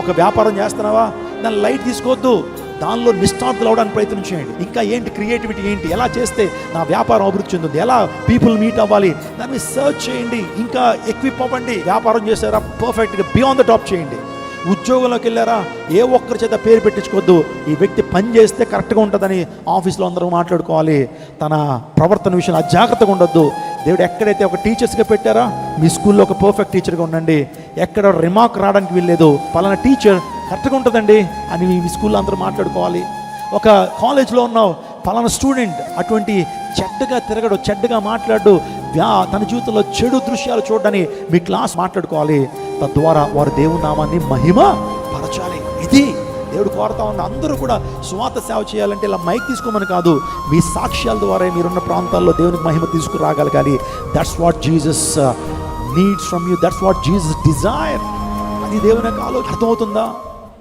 ఒక వ్యాపారం చేస్తున్నావా, దాన్ని లైట్ తీసుకోవద్దు, దానిలో నిష్ఠాంతులు అవడానికి ప్రయత్నం చేయండి. ఇంకా ఏంటి క్రియేటివిటీ, ఏంటి ఎలా చేస్తే నా వ్యాపారం అభివృద్ధి చెందుతుంది, ఎలా పీపుల్ మీట్ అవ్వాలి, దాన్ని సర్చ్ చేయండి. ఇంకా ఎక్విప్ అవ్వండి. వ్యాపారం చేశారా పర్ఫెక్ట్గా బియాండ్ ద టాప్ చేయండి. ఉద్యోగంలోకి వెళ్ళారా ఏ ఒక్కరి చేత పేరు పెట్టించుకోవద్దు. ఈ వ్యక్తి పని చేస్తే కరెక్ట్గా ఉంటుందని ఆఫీస్లో అందరూ మాట్లాడుకోవాలి. తన ప్రవర్తన విషయంలో అజాగ్రత్తగా ఉండొద్దు. దేవుడు ఎక్కడైతే ఒక టీచర్స్గా పెట్టారా, మీ స్కూల్లో ఒక పర్ఫెక్ట్ టీచర్గా ఉండండి. ఎక్కడ రిమార్క్ రావడానికి వీల్లేదు, పలానా టీచర్ కరెక్ట్గా ఉంటుందండి అని మీ స్కూల్లో అందరూ మాట్లాడుకోవాలి. ఒక కాలేజ్లో ఉన్నావు, పలానా స్టూడెంట్ అటువంటి చెడ్డగా తిరగడు, చెడ్డగా మాట్లాడు, తన జీవితంలో చెడు దృశ్యాలు చూడడానికి మీ క్లాస్ మాట్లాడుకోవాలి. తద్వారా వారు దేవుని నామాన్ని మహిమ పరచాలి. ఇది దేవుడు కోరుతా ఉంది. అందరూ కూడా సువార్త సేవ చేయాలంటే ఇలా మైక్ తీసుకోమని కాదు, మీ సాక్ష్యాల ద్వారా మీరున్న ప్రాంతాల్లో దేవునికి మహిమ తీసుకురాగలగాలి. That's what Jesus needs from you, that's what Jesus desire. అది దేవుని యొక్క ఆలోచన. అర్థమవుతుందా?